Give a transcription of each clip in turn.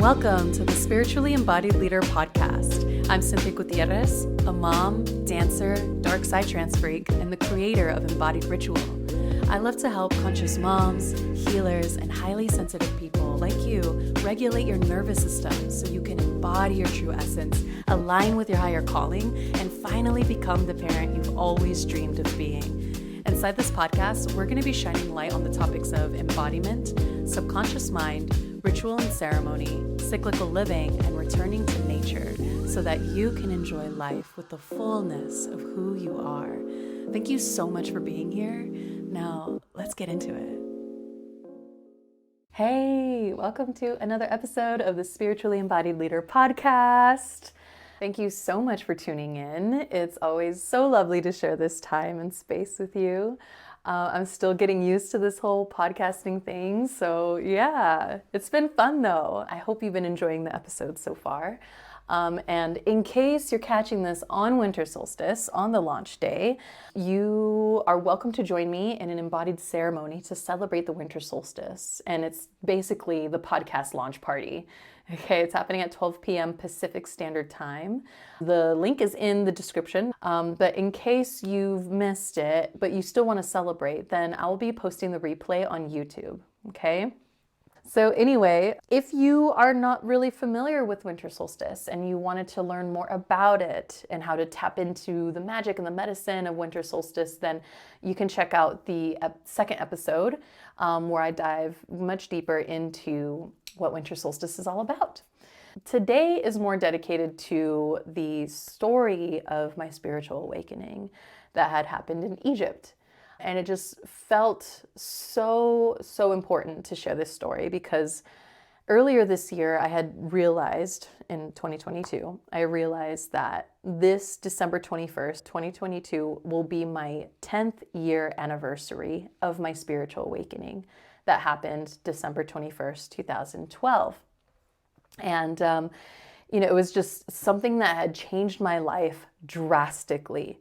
Welcome to the Spiritually Embodied Leader Podcast. I'm Cynthia Gutierrez, a mom, dancer, dark side trance freak, and the creator of Embodied Ritual. I love to help conscious moms, healers, and highly sensitive people like you regulate your nervous system so you can embody your true essence, align with your higher calling, and finally become the parent you've always dreamed of being. Inside this podcast, we're going to be shining light on the topics of embodiment, subconscious mind, ritual and ceremony, cyclical living, and returning to nature so that you can enjoy life with the fullness of who you are. Thank you so much for being here. Now, let's get into it. Hey, welcome to another episode of the Spiritually Embodied Leader Podcast. Thank you so much for tuning in. It's always so lovely to share this time and space with you. I'm still getting used to this whole podcasting thing. So yeah, it's been fun though. I hope you've been enjoying the episodes so far. And in case you're catching this on winter solstice, on the launch day, you are welcome to join me in an embodied ceremony to celebrate the winter solstice. And it's basically the podcast launch party. Okay, it's happening at 12 p.m. Pacific Standard Time. The link is in the description, but in case you've missed it, but you still want to celebrate, then I'll be posting the replay on YouTube, okay? So anyway, if you are not really familiar with winter solstice and you wanted to learn more about it and how to tap into the magic and the medicine of winter solstice, then you can check out the second episode where I dive much deeper into what winter solstice is all about. Today is more dedicated to the story of my spiritual awakening that had happened in Egypt. And it just felt so important to share this story because earlier this year I had realized in 2022, I realized that this December 21st, 2022 will be my 10th year anniversary of my spiritual awakening that happened December 21st, 2012. And, it was just something that had changed my life drastically.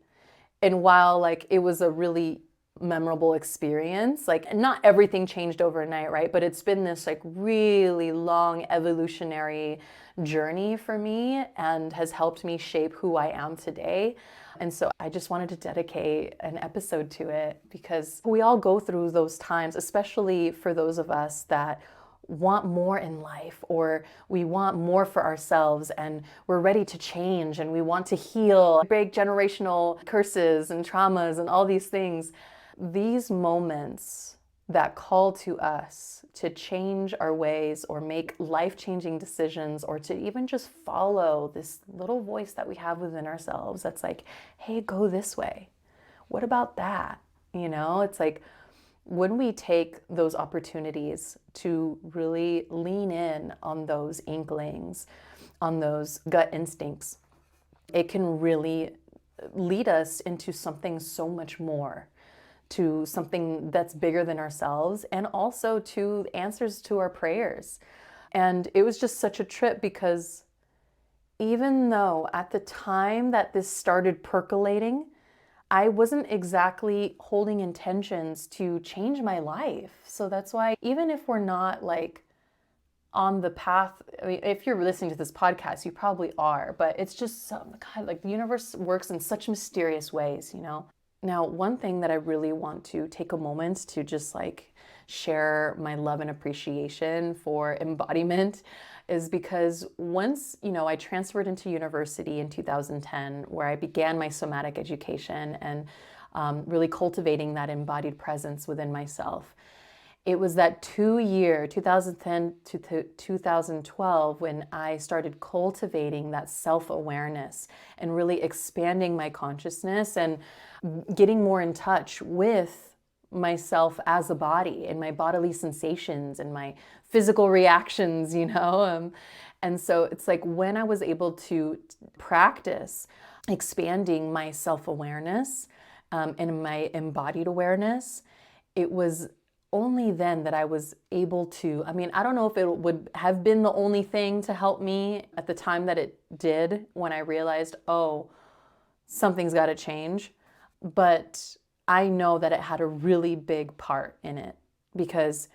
And while it was a really memorable experience, not everything changed overnight, right? But it's been this really long evolutionary journey for me and has helped me shape who I am today. And so I just wanted to dedicate an episode to it because we all go through those times, especially for those of us that want more in life, or we want more for ourselves and we're ready to change and we want to heal, break generational curses and traumas and all these things. These moments that call to us to change our ways or make life-changing decisions or to even just follow this little voice that we have within ourselves that's like, hey, go this way. What about that? It's like when we take those opportunities to really lean in on those inklings, on those gut instincts, it can really lead us into something so much more, to something that's bigger than ourselves, and also to answers to our prayers. And it was just such a trip because even though at the time that this started percolating, I wasn't exactly holding intentions to change my life. So that's why even if we're not on the path, if you're listening to this podcast, you probably are, but it's just the universe works in such mysterious ways, Now, one thing that I really want to take a moment to just share my love and appreciation for embodiment is because once, I transferred into university in 2010, where I began my somatic education and really cultivating that embodied presence within myself. It was that 2010 to 2012, when I started cultivating that self-awareness and really expanding my consciousness and getting more in touch with myself as a body and my bodily sensations and my physical reactions, And so it's when I was able to practice expanding my self-awareness and my embodied awareness, it was only then that I was able to, I don't know if it would have been the only thing to help me at the time that it did, when I realized, oh, something's got to change. But I know that it had a really big part in it because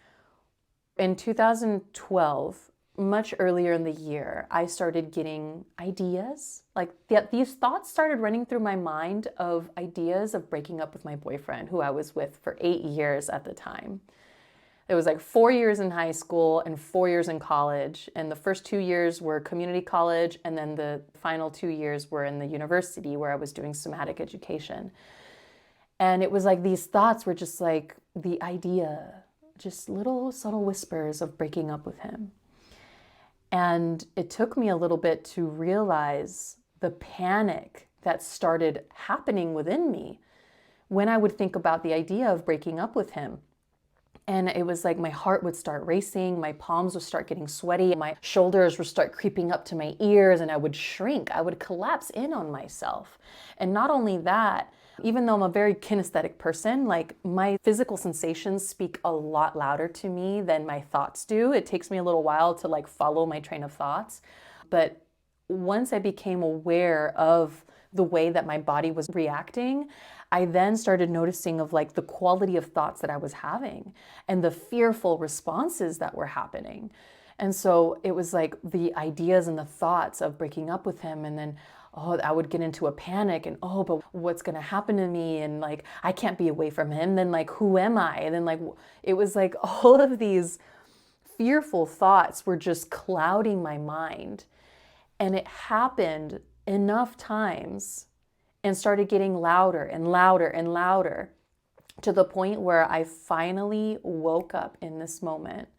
in 2012, much earlier in the year, I started getting ideas. Like these thoughts started running through my mind of ideas of breaking up with my boyfriend, who I was with for 8 years at the time. It was like 4 years in high school and 4 years in college. And the first 2 years were community college. And then the final 2 years were in the university where I was doing somatic education. And it was like these thoughts were just like the idea, just little subtle whispers of breaking up with him. And it took me a little bit to realize the panic that started happening within me when I would think about the idea of breaking up with him. And it was like my heart would start racing, my palms would start getting sweaty, my shoulders would start creeping up to my ears, and I would shrink. I would collapse in on myself. And not only that, even though I'm a very kinesthetic person, like my physical sensations speak a lot louder to me than my thoughts do. It takes me a little while to like follow my train of thoughts. But once I became aware of the way that my body was reacting, I then started noticing of like the quality of thoughts that I was having and the fearful responses that were happening. And so it was like the ideas and the thoughts of breaking up with him, and then I would get into a panic and but what's going to happen to me? And like, I can't be away from him. Then like, who am I? And then like, it was like all of these fearful thoughts were just clouding my mind. And it happened enough times and started getting louder and louder and louder to the point where I finally woke up in this moment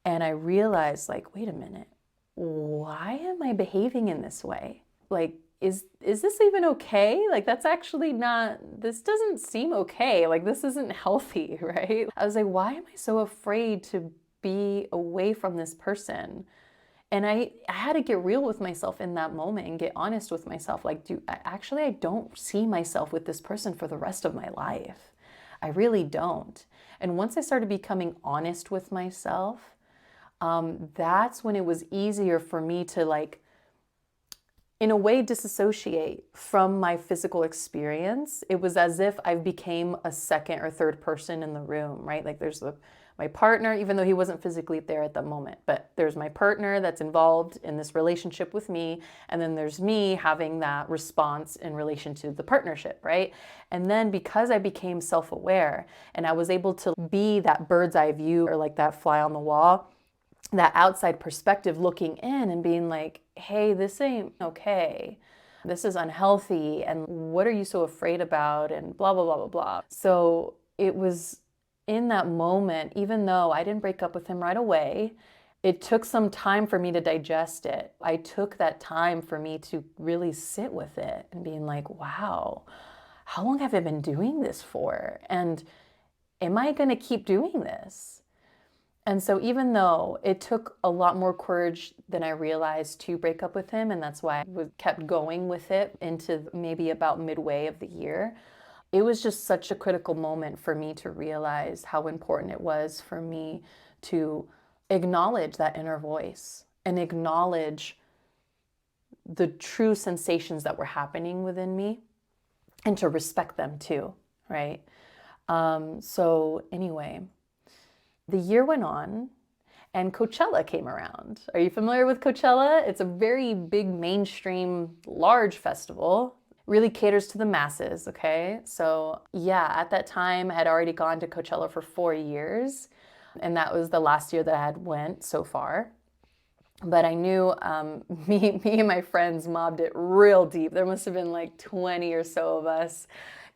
and I realized like, wait a minute, why am I behaving in this way? Like, is this even okay? Like, that's actually not, this doesn't seem okay. Like, this isn't healthy, right? I was like, why am I so afraid to be away from this person? And I had to get real with myself in that moment and get honest with myself. Like, I don't see myself with this person for the rest of my life. I really don't. And once I started becoming honest with myself, that's when it was easier for me to like, in a way, disassociate from my physical experience. It was as if I became a second or third person in the room, right? Like there's my partner, even though he wasn't physically there at the moment, but there's my partner that's involved in this relationship with me. And then there's me having that response in relation to the partnership, right? And then because I became self-aware and I was able to be that bird's eye view, or like that fly on the wall, that outside perspective looking in and being like, hey, this ain't okay. This is unhealthy. And what are you so afraid about? And blah, blah, blah, blah, blah. So it was in that moment, even though I didn't break up with him right away, it took some time for me to digest it. I took that time for me to really sit with it and being like, wow, how long have I been doing this for? And am I going to keep doing this? And so even though it took a lot more courage than I realized to break up with him, and that's why I kept going with it into maybe about midway of the year, it was just such a critical moment for me to realize how important it was for me to acknowledge that inner voice and acknowledge the true sensations that were happening within me and to respect them too, right? So anyway, the year went on and Coachella came around. Are you familiar with Coachella? It's a very big, mainstream, large festival. Really caters to the masses, okay? So yeah, at that time, I had already gone to Coachella for 4 years. And that was the last year that I had went so far. But I knew me and my friends mobbed it real deep. There must have been like 20 or so of us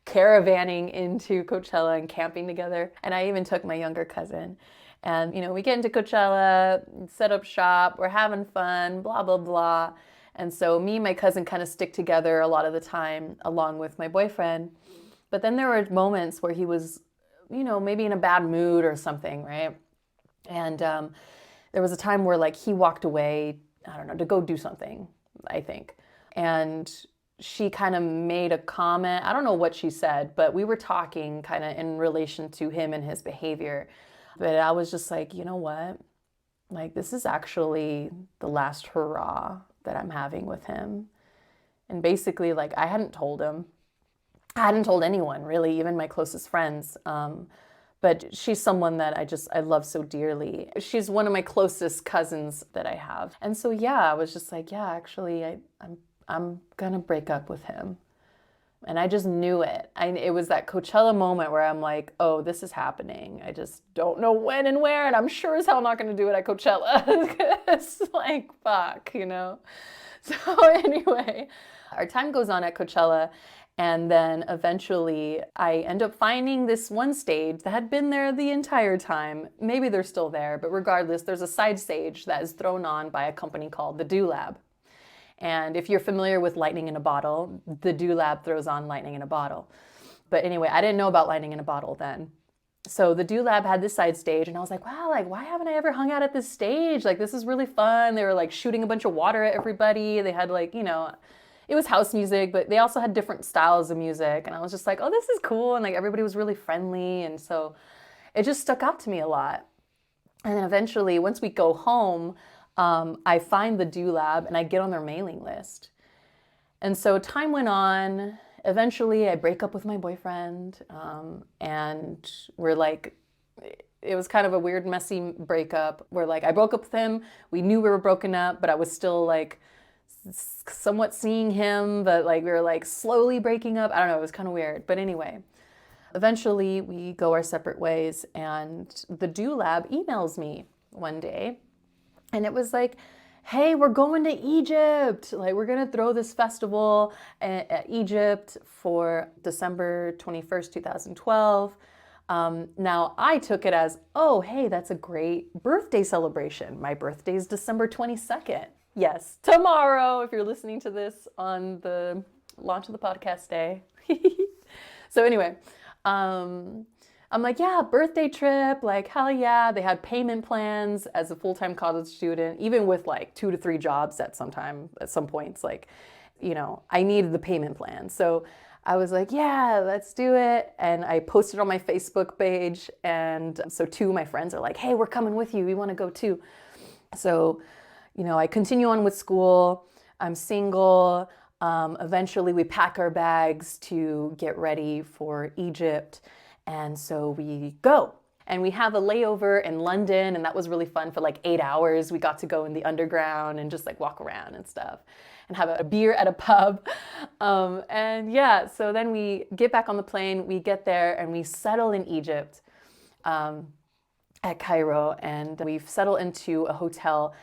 caravanning into Coachella and camping together. And I even took my younger cousin. And, we get into Coachella, set up shop, we're having fun, blah, blah, blah. And so me and my cousin kind of stick together a lot of the time, along with my boyfriend. But then there were moments where he was, maybe in a bad mood or something, right? And there was a time where like he walked away, I don't know, to go do something, I think. And she kind of made a comment. I don't know what she said, but we were talking kind of in relation to him and his behavior. But I was just like, you know what? Like, this is actually the last hurrah that I'm having with him. And basically, like, I hadn't told him. I hadn't told anyone, really, even my closest friends. But she's someone that I love so dearly. She's one of my closest cousins that I have. And so, yeah, I was just like, yeah, actually, I'm gonna break up with him. And I just knew it. It was that Coachella moment where I'm like, oh, this is happening. I just don't know when and where, and I'm sure as hell not gonna do it at Coachella. It's like, fuck, you know? So anyway, our time goes on at Coachella, and then eventually I end up finding this one stage that had been there the entire time. Maybe they're still there, but regardless, there's a side stage that is thrown on by a company called the Do Lab. And if you're familiar with lightning in a bottle, the Do Lab throws on lightning in a bottle. But anyway, I didn't know about lightning in a bottle then. So the Do Lab had this side stage, and I was like, wow, like, why haven't I ever hung out at this stage? Like, this is really fun. They were like shooting a bunch of water at everybody. They had like, it was house music, but they also had different styles of music. And I was just like, oh, this is cool. And like, everybody was really friendly. And so it just stuck out to me a lot. And then eventually, once we go home, I find the Do Lab and I get on their mailing list. And so time went on. Eventually, I break up with my boyfriend, and we're like, it was kind of a weird, messy breakup. We're like, I broke up with him. We knew we were broken up, but I was still like somewhat seeing him, but like we were like slowly breaking up. I don't know. It was kind of weird. But anyway, eventually we go our separate ways, and the Do Lab emails me one day. And it was like, hey, we're going to Egypt. Like, we're going to throw this festival at Egypt for December 21st, 2012. Now, I took it as, oh, hey, that's a great birthday celebration. My birthday is December 22nd. Yes, tomorrow, if you're listening to this on the launch of the podcast day. So anyway, I'm like, yeah, birthday trip, like, hell yeah. They had payment plans as a full-time college student, even with like 2 to 3 jobs at some points, like, I needed the payment plan. So I was like, yeah, let's do it. And I posted on my Facebook page. And so 2 of my friends are like, hey, we're coming with you. We want to go too. So, I continue on with school. I'm single. Eventually we pack our bags to get ready for Egypt. And so we go, and we have a layover in London, and that was really fun for like 8 hours. We got to go in the underground and just like walk around and stuff and have a beer at a pub. And yeah, so then we get back on the plane, we get there, and we settle in Egypt at Cairo, and we've settled into a hotel.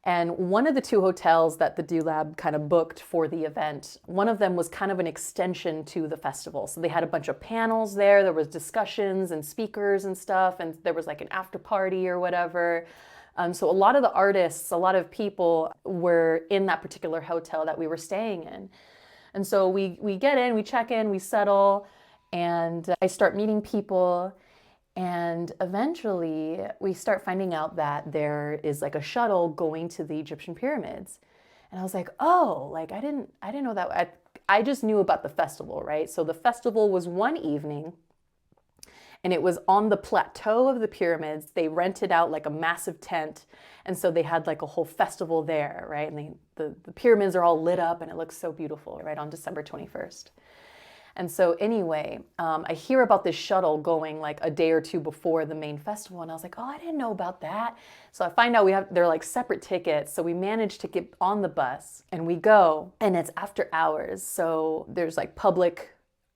And one of the 2 hotels that the Do Lab kind of booked for the event, one of them was kind of an extension to the festival. So they had a bunch of panels there was discussions and speakers and stuff, and there was like an after party or whatever. So a lot of the artists, a lot of people were in that particular hotel that we were staying in. And so we get in, we check in, we settle, and I start meeting people. And eventually we start finding out that there is like a shuttle going to the Egyptian pyramids. And I was like, oh, like I didn't know that. I just knew about the festival, right? So the festival was one evening, and it was on the plateau of the pyramids. They rented out like a massive tent. And so they had like a whole festival there, right? And the pyramids are all lit up, and it looks so beautiful, right, on December 21st. And so anyway, I hear about this shuttle going like a day or 2 before the main festival. And I was like, oh, I didn't know about that. So I find out they're like separate tickets. So we managed to get on the bus, and we go, and it's after hours. So there's like public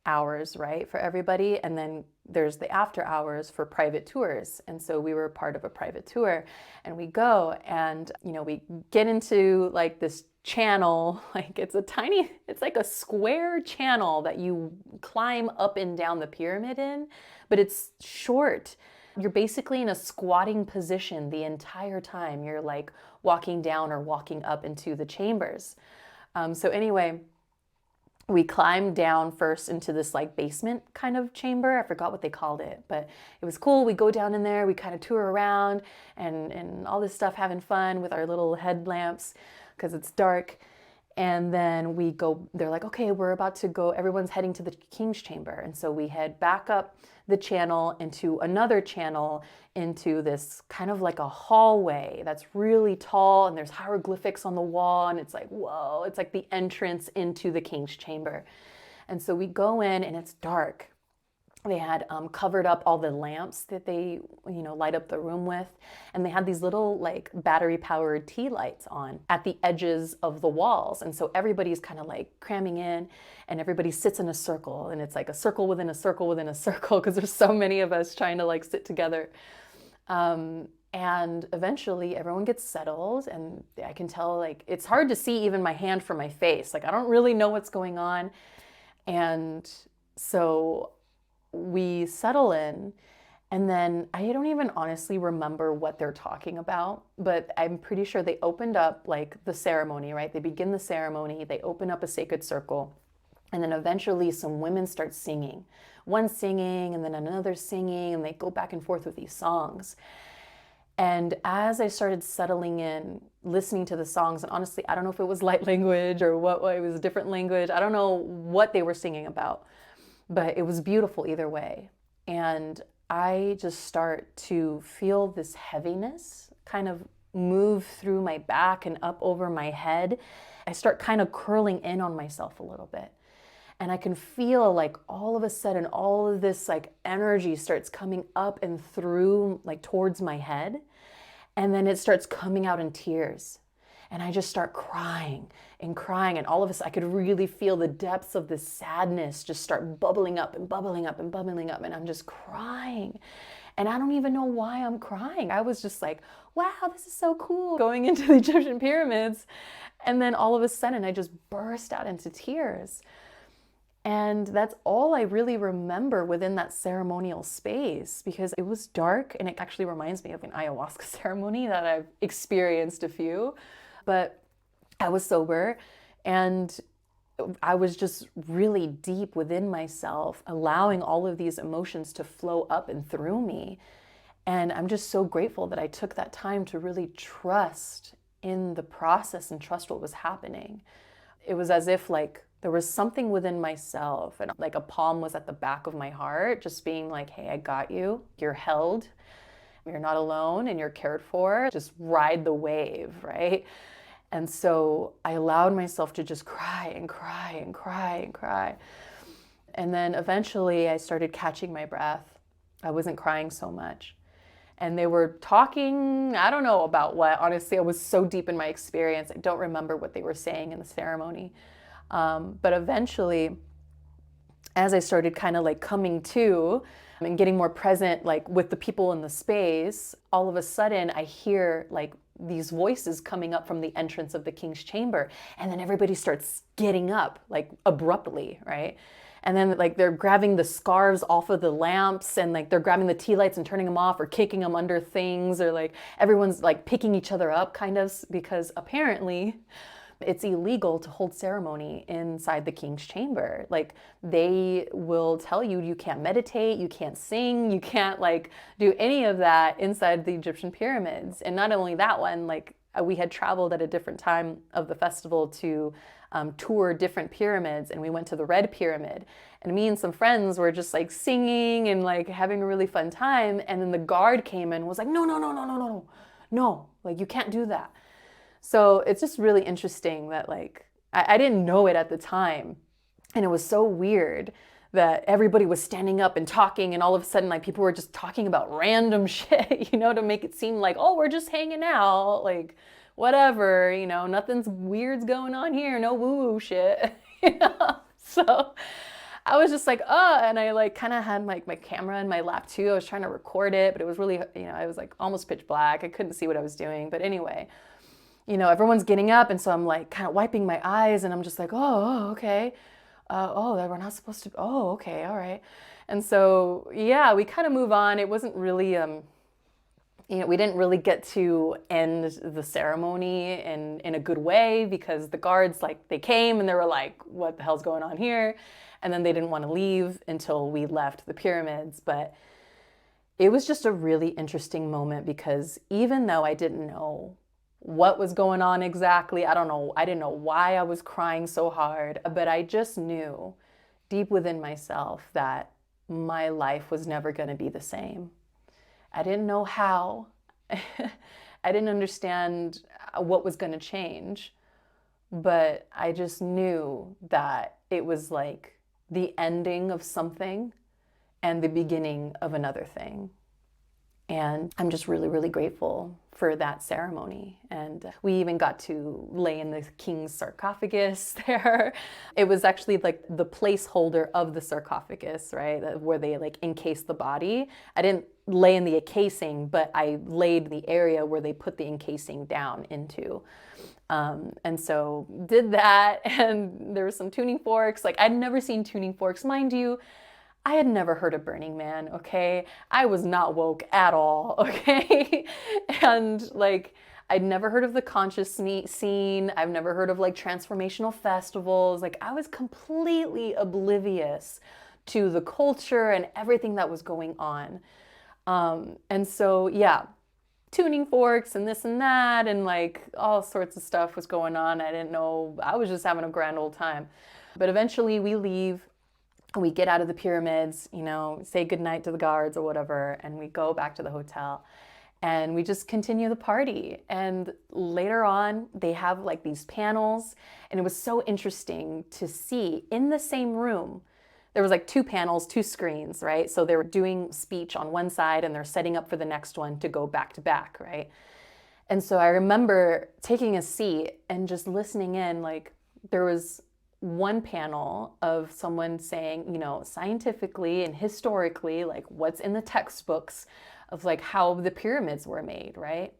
hours, right, for everybody. And then there's the after hours for private tours. And so we were part of a private tour, and we go, and, we get into like this channel, like it's like a square channel that you climb up and down the pyramid in, but it's short. You're basically in a squatting position the entire time you're like walking down or walking up into the chambers. So anyway, we climbed down first into this like basement kind of chamber. I forgot what they called it, but it was cool. We go down in there, we kind of tour around and all this stuff, having fun with our little headlamps because it's dark. And then we go, they're like, okay, we're about to go, everyone's heading to the king's chamber. And so we head back up the channel into another channel into this kind of like a hallway that's really tall, and there's hieroglyphics on the wall, and it's like, whoa, it's like the entrance into the king's chamber. And so we go in, and it's dark. They had covered up all the lamps that they, light up the room with. And they had these little like battery powered tea lights on at the edges of the walls. And so everybody's kind of like cramming in and everybody sits in a circle. And it's like a circle within a circle within a circle because there's so many of us trying to like sit together. And eventually everyone gets settled and I can tell like, it's hard to see even my hand from my face. Like I don't really know what's going on. And so we settle in, and then I don't even honestly remember what they're talking about, but I'm pretty sure they opened up like the ceremony, right? They begin the ceremony, they open up a sacred circle, and then eventually some women start singing. One singing, and then another singing, and they go back and forth with these songs. And as I started settling in, listening to the songs, and honestly, I don't know if it was light language or what it was a different language. I don't know what they were singing about. But it was beautiful either way. And I just start to feel this heaviness kind of move through my back and up over my head. I start kind of curling in on myself a little bit. And I can feel like all of a sudden, all of this like energy starts coming up and through like towards my head. And then it starts coming out in tears. And I just start crying and crying. And all of a sudden I could really feel the depths of this sadness just start bubbling up and bubbling up and bubbling up. And I'm just crying. And I don't even know why I'm crying. I was just like, wow, this is so cool going into the Egyptian pyramids. And then all of a sudden I just burst out into tears. And that's all I really remember within that ceremonial space because it was dark and it actually reminds me of an ayahuasca ceremony that I've experienced a few. But I was sober and I was just really deep within myself, allowing all of these emotions to flow up and through me. And I'm just so grateful that I took that time to really trust in the process and trust what was happening. It was as if like there was something within myself and like a palm was at the back of my heart, just being like, hey, I got you. You're held. You're not alone and you're cared for. Just ride the wave, right? And so I allowed myself to just cry and cry and cry and cry. And then eventually I started catching my breath. I wasn't crying so much. And they were talking, I don't know about what. Honestly, I was so deep in my experience. I don't remember what they were saying in the ceremony. But eventually, as I started kind of like coming to and getting more present like with the people in the space, all of a sudden I hear like these voices coming up from the entrance of the king's chamber. And then everybody starts getting up like abruptly, right? And then like they're grabbing the scarves off of the lamps and like they're grabbing the tea lights and turning them off or kicking them under things or like everyone's like picking each other up kind of because apparently it's illegal to hold ceremony inside the king's chamber. Like they will tell you you can't meditate, you can't sing, you can't like do any of that inside the Egyptian pyramids. And not only that one, like we had traveled at a different time of the festival to tour different pyramids and we went to the Red Pyramid. And me and some friends were just like singing and like having a really fun time. And then the guard came in and was like, no, like you can't do that. So it's just really interesting that like, I didn't know it at the time. And it was so weird that everybody was standing up and talking and all of a sudden like people were just talking about random shit, to make it seem like, oh, we're just hanging out, like whatever, nothing's weird's going on here, no woo-woo shit, So I was just like, and I like kind of had like my camera in my lap too. I was trying to record it, but it was really, I was like almost pitch black. I couldn't see what I was doing. But anyway, everyone's getting up. And so I'm like kind of wiping my eyes and I'm just like, oh, okay. We're not supposed to, oh, okay, all right. And so, yeah, we kind of move on. It wasn't really, we didn't really get to end the ceremony in a good way because the guards, like, they came and they were like, what the hell's going on here? And then they didn't want to leave until we left the pyramids. But it was just a really interesting moment because even though I didn't know what was going on exactly, I didn't know why I was crying so hard, but I just knew deep within myself that my life was never going to be the same. I didn't know how. I didn't understand what was going to change, but I just knew that it was like the ending of something and the beginning of another thing. And I'm just really, really grateful for that ceremony. And we even got to lay in the king's sarcophagus there. It was actually like the placeholder of the sarcophagus, right? Where they like encase the body. I didn't lay in the encasing, but I laid the area where they put the encasing down into. And so did that, and there were some tuning forks. Like, I'd never seen tuning forks, mind you. I had never heard of Burning Man, okay? I was not woke at all, okay? And like, I'd never heard of the conscious scene. I've never heard of like transformational festivals. Like, I was completely oblivious to the culture and everything that was going on. And so, yeah, tuning forks and this and that and like all sorts of stuff was going on. I didn't know. I was just having a grand old time. But eventually we leave. We get out of the pyramids, you know, say goodnight to the guards or whatever, and we go back to the hotel and we just continue the party. And later on, they have like these panels, and it was so interesting to see in the same room. There was like two panels, two screens, right? So they were doing speech on one side and they're setting up for the next one to go back to back, right? And so I remember taking a seat and just listening in. Like, there was one panel of someone saying, you know, scientifically and historically, like what's in the textbooks of like how the pyramids were made, right?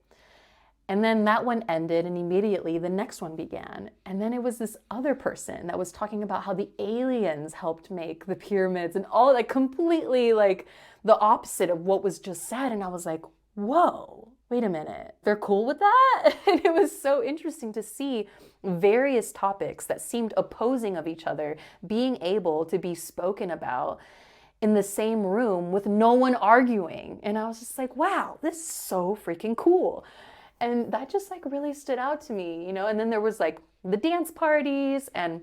And then that one ended, and immediately the next one began. And then it was this other person that was talking about how the aliens helped make the pyramids, and all like completely like the opposite of what was just said. And I was like, whoa, wait a minute, they're cool with that? And it was so interesting to see various topics that seemed opposing of each other being able to be spoken about in the same room with no one arguing. And I was just like, wow, this is so freaking cool. And that just like really stood out to me, you know? And then there was like the dance parties and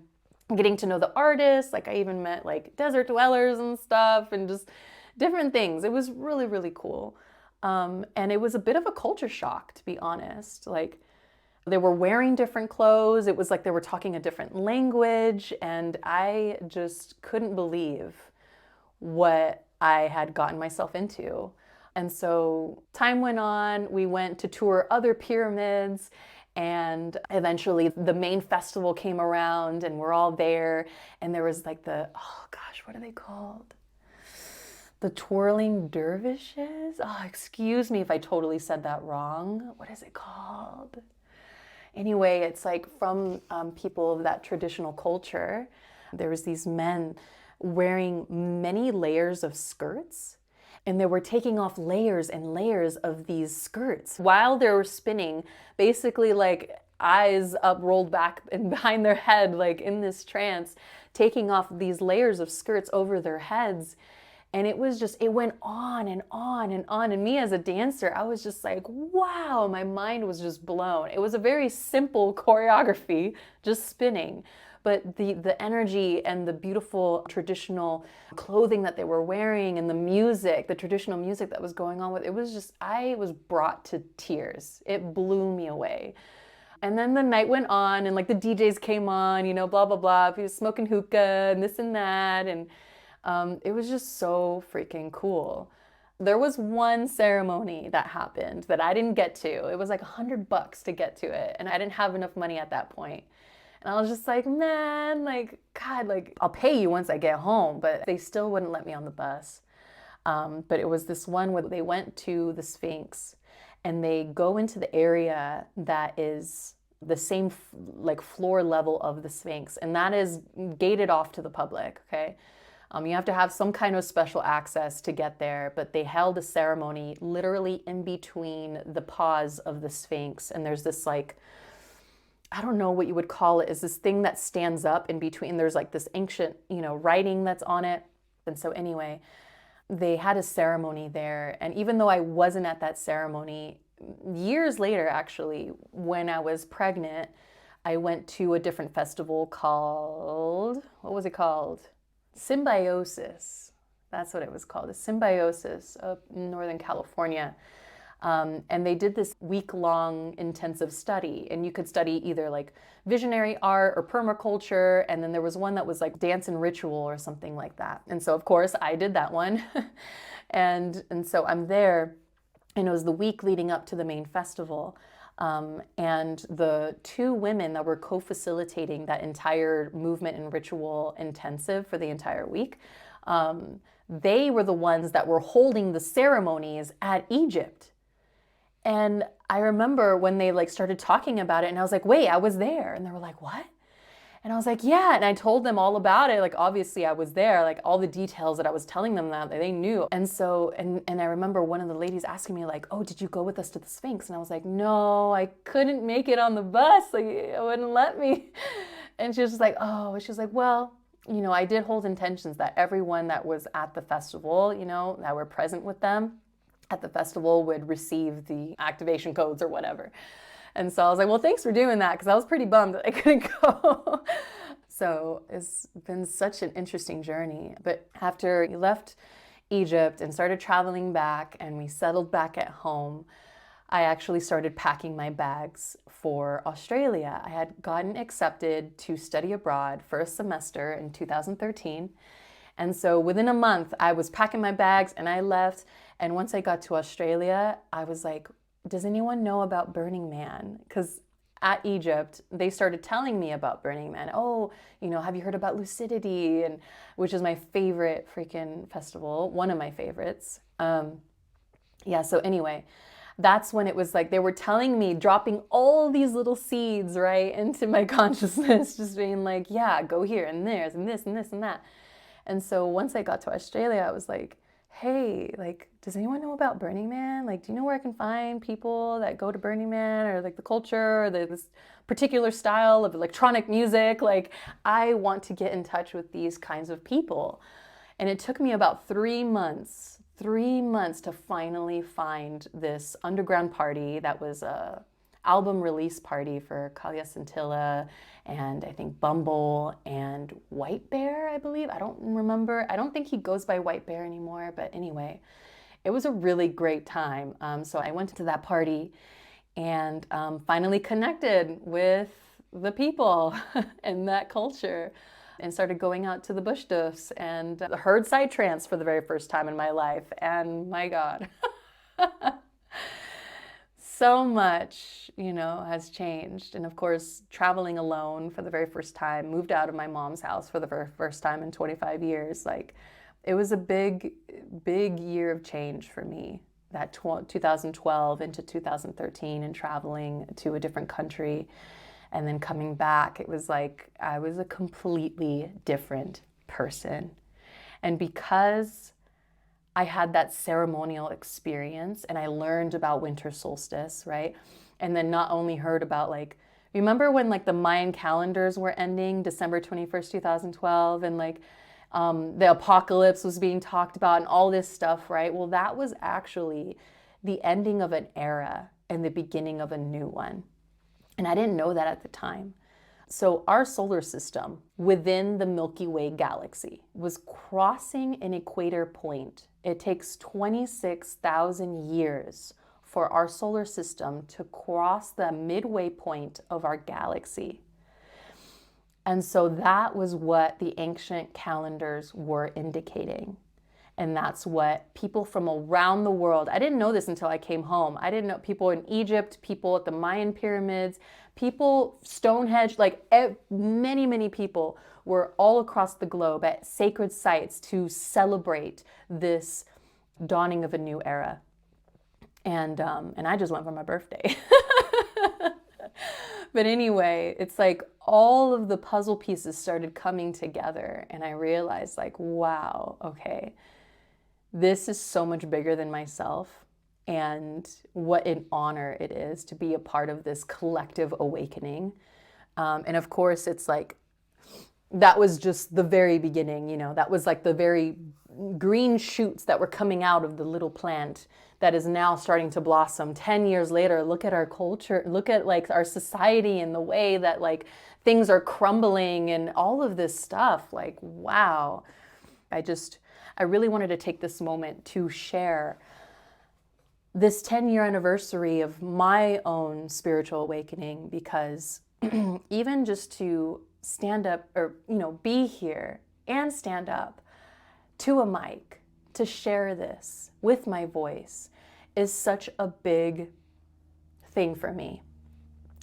getting to know the artists. Like, I even met like desert dwellers and stuff and just different things. It was really, really cool. And it was a bit of a culture shock, to be honest. Like, they were wearing different clothes. It was like they were talking a different language. And I just couldn't believe what I had gotten myself into. And so time went on. We went to tour other pyramids. And eventually the main festival came around and we're all there. And there was like oh gosh, what are they called? The twirling dervishes? Oh, excuse me if I totally said that wrong. What is it called? Anyway, it's like from people of that traditional culture. There was these men wearing many layers of skirts, and they were taking off layers and layers of these skirts while they were spinning, basically like eyes up rolled back and behind their head, like in this trance, taking off these layers of skirts over their heads. And it was just, it went on and on and on. And me as a dancer, I was just like, wow, my mind was just blown. It was a very simple choreography, just spinning. But the energy and the beautiful traditional clothing that they were wearing and the music, the traditional music that was going on with, it was just, I was brought to tears. It blew me away. And then the night went on and like the DJs came on, you know, blah, blah, blah. He was smoking hookah and this and that. And it was just so freaking cool. There was one ceremony that happened that I didn't get to. It was like $100 to get to it. And I didn't have enough money at that point. And I was just like, man, like, God, like, I'll pay you once I get home. But they still wouldn't let me on the bus. But it was this one where they went to the Sphinx and they go into the area that is the same like floor level of the Sphinx. And that is gated off to the public, okay? You have to have some kind of special access to get there, but they held a ceremony literally in between the paws of the Sphinx. And there's this like, I don't know what you would call it, is this thing that stands up in between. There's like this ancient, you know, writing that's on it. And so anyway, they had a ceremony there. And even though I wasn't at that ceremony, years later, actually, when I was pregnant, I went to a different festival called, what was it called? Symbiosis. That's what it was called, a Symbiosis up in Northern California. And they did this week-long intensive study, and you could study either like visionary art or permaculture, and then there was one that was like dance and ritual or something like that. And so of course I did that one. and so I'm there, and it was the week leading up to the main festival. And the two women that were co-facilitating that entire movement and ritual intensive for the entire week, they were the ones that were holding the ceremonies at Egypt. And I remember when they like started talking about it, and I was like, wait, I was there. And they were like, what? And I was like, yeah. And I told them all about it. Like, obviously I was there, like all the details that I was telling them that they knew. And so, and I remember one of the ladies asking me like, oh, did you go with us to the Sphinx? And I was like, no, I couldn't make it on the bus. Like, it wouldn't let me. And she was just like, oh, she was like, well, you know, I did hold intentions that everyone that was at the festival, you know, that were present with them at the festival would receive the activation codes or whatever. And so I was like, well, thanks for doing that, because I was pretty bummed that I couldn't go. So it's been such an interesting journey. But after we left Egypt and started traveling back and we settled back at home, I actually started packing my bags for Australia. I had gotten accepted to study abroad for a semester in 2013. And so within a month, I was packing my bags and I left. And once I got to Australia, I was like, does anyone know about Burning Man? Because at Egypt, they started telling me about Burning Man. Oh, you know, have you heard about Lucidity? And which is my favorite freaking festival, one of my favorites. Yeah, so anyway, that's when it was like they were telling me, dropping all these little seeds right into my consciousness, just being like, yeah, go here and there's and this and this and that. And so once I got to Australia, I was like, hey, like, does anyone know about Burning Man? Like, do you know where I can find people that go to Burning Man, or like the culture, or this particular style of electronic music? Like, I want to get in touch with these kinds of people. And it took me about 3 months to finally find this underground party that was a album release party for Kalia Scintilla and I think Bumble and White Bear, I believe. I don't remember. I don't think he goes by White Bear anymore, but anyway, it was a really great time. So I went to that party and finally connected with the people in that culture and started going out to the bush doofs and heard psytrance for the very first time in my life. And my God, so much, you know, has changed. And of course, traveling alone for the very first time, moved out of my mom's house for the very first time in 25 years. Like, it was a big, big year of change for me, that 2012 into 2013, and traveling to a different country and then coming back. It was like I was a completely different person. And because I had that ceremonial experience and I learned about winter solstice, right? And then not only heard about, like, remember when like the Mayan calendars were ending December 21st, 2012, and like the apocalypse was being talked about and all this stuff, right? Well, that was actually the ending of an era and the beginning of a new one. And I didn't know that at the time. So our solar system within the Milky Way galaxy was crossing an equator point. It takes 26,000 years for our solar system to cross the midway point of our galaxy. And so that was what the ancient calendars were indicating. And that's what people from around the world, I didn't know this until I came home. I didn't know people in Egypt, people at the Mayan pyramids, people, Stonehenge, like many, many people were all across the globe at sacred sites to celebrate this dawning of a new era. And I just went for my birthday. But anyway, it's like all of the puzzle pieces started coming together, and I realized, like, wow, okay, this is so much bigger than myself, and what an honor it is to be a part of this collective awakening. And of course, it's like, that was just the very beginning, you know, that was like the very green shoots that were coming out of the little plant that is now starting to blossom 10 years later. Look at our culture, look at like our society and the way that like things are crumbling and all of this stuff. Like, wow. I really wanted to take this moment to share this 10-year anniversary of my own spiritual awakening, because even just to stand up or, be here and stand up to a mic to share this with my voice is such a big thing for me.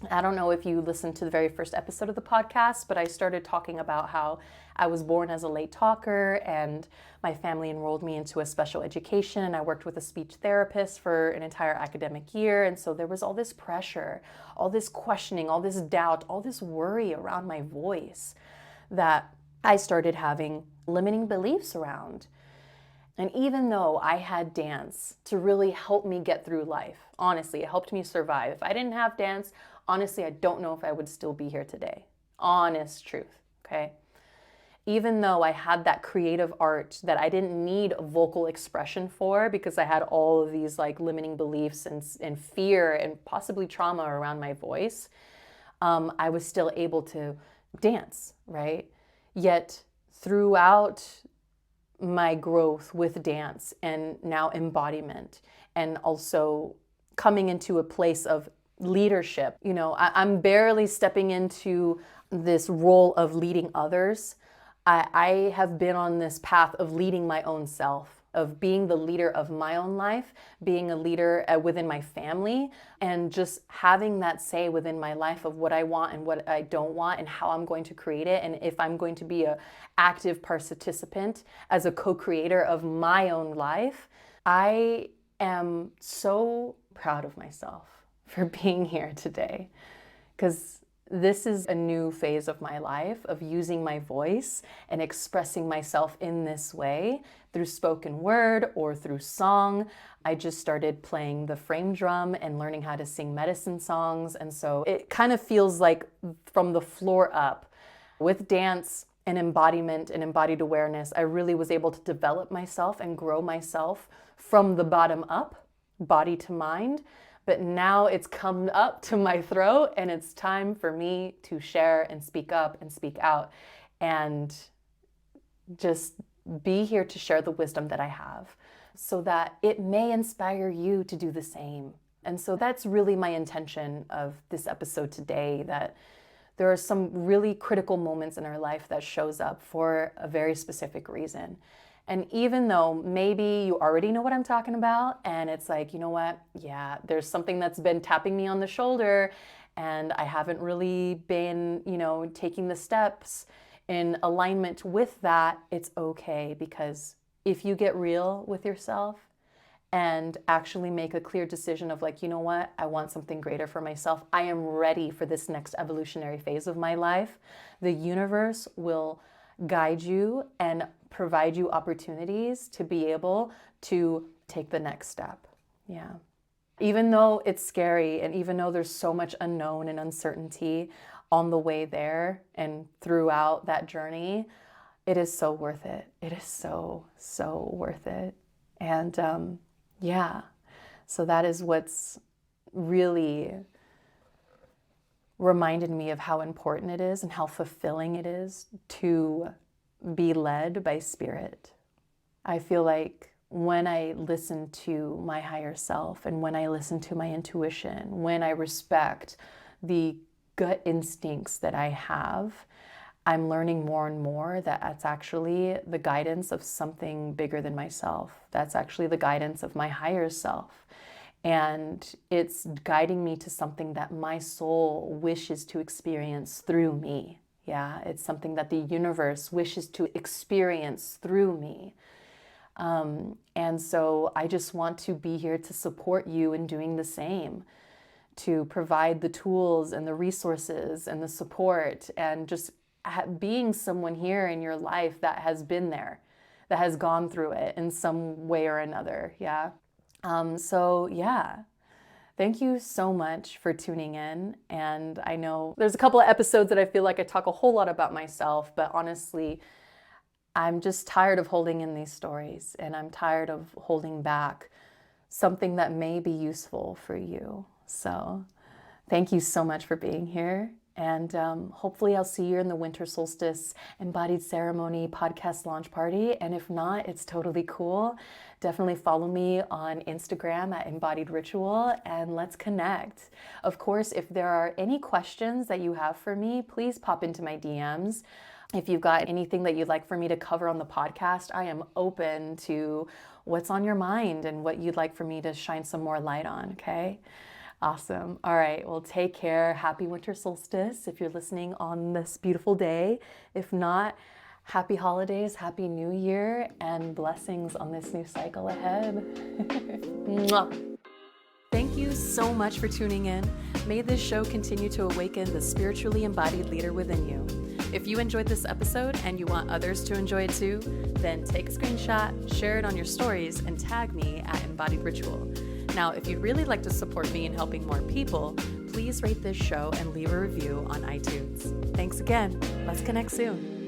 I don't know if you listened to the very first episode of the podcast, but I started talking about how I was born as a late talker and my family enrolled me into a special education, and I worked with a speech therapist for an entire academic year. And so there was all this pressure, all this questioning, all this doubt, all this worry around my voice that I started having limiting beliefs around. And even though I had dance to really help me get through life, honestly, it helped me survive. If I didn't have dance, honestly, I don't know if I would still be here today. Honest truth, okay? Even though I had that creative art that I didn't need vocal expression for, because I had all of these like limiting beliefs and fear and possibly trauma around my voice, I was still able to dance, right? Yet throughout my growth with dance and now embodiment, and also coming into a place of leadership, I'm barely stepping into this role of leading others. I have been on this path of leading my own self, of being the leader of my own life, being a leader within my family, and just having that say within my life of what I want and what I don't want and how I'm going to create it. And if I'm going to be an active participant as a co-creator of my own life, I am so proud of myself for being here today, because this is a new phase of my life of using my voice and expressing myself in this way through spoken word or through song. I just started playing the frame drum and learning how to sing medicine songs. And so it kind of feels like from the floor up, with dance and embodiment and embodied awareness, I really was able to develop myself and grow myself from the bottom up, body to mind. But now it's come up to my throat, and it's time for me to share and speak up and speak out and just be here to share the wisdom that I have so that it may inspire you to do the same. And so that's really my intention of this episode today, that there are some really critical moments in our life that shows up for a very specific reason. And even though maybe you already know what I'm talking about, and it's like, you know what? Yeah, there's something that's been tapping me on the shoulder, and I haven't really been, taking the steps in alignment with that. It's okay, because if you get real with yourself and actually make a clear decision of like, you know what? I want something greater for myself. I am ready for this next evolutionary phase of my life. The universe will guide you and provide you opportunities to be able to take the next step. Yeah. Even though it's scary, and even though there's so much unknown and uncertainty on the way there and throughout that journey, it is so worth it. It is so, so worth it. And so that is what's really reminded me of how important it is and how fulfilling it is to be led by spirit. I feel like when I listen to my higher self and when I listen to my intuition, when I respect the gut instincts that I have, I'm learning more and more that that's actually the guidance of something bigger than myself. That's actually the guidance of my higher self. And it's guiding me to something that my soul wishes to experience through me. Yeah, it's something that the universe wishes to experience through me. And so I just want to be here to support you in doing the same, to provide the tools and the resources and the support, and just being someone here in your life that has been there, that has gone through it in some way or another. Yeah. Thank you so much for tuning in. And I know there's a couple of episodes that I feel like I talk a whole lot about myself, but honestly, I'm just tired of holding in these stories, and I'm tired of holding back something that may be useful for you. So thank you so much for being here. And hopefully I'll see you in the Winter Solstice Embodied Ceremony podcast launch party. And if not, it's totally cool. Definitely follow me on Instagram at Embodied Ritual and let's connect. Of course, if there are any questions that you have for me, please pop into my DMs. If you've got anything that you'd like for me to cover on the podcast, I am open to what's on your mind and what you'd like for me to shine some more light on, okay? Awesome. All right. Well, take care. Happy winter solstice if you're listening on this beautiful day. If not, happy holidays, happy new year, and blessings on this new cycle ahead. Mwah. Thank you so much for tuning in. May this show continue to awaken the spiritually embodied leader within you. If you enjoyed this episode and you want others to enjoy it too, then take a screenshot, share it on your stories, and tag me at Embodied Ritual. Now, if you'd really like to support me in helping more people, please rate this show and leave a review on iTunes. Thanks again. Let's connect soon.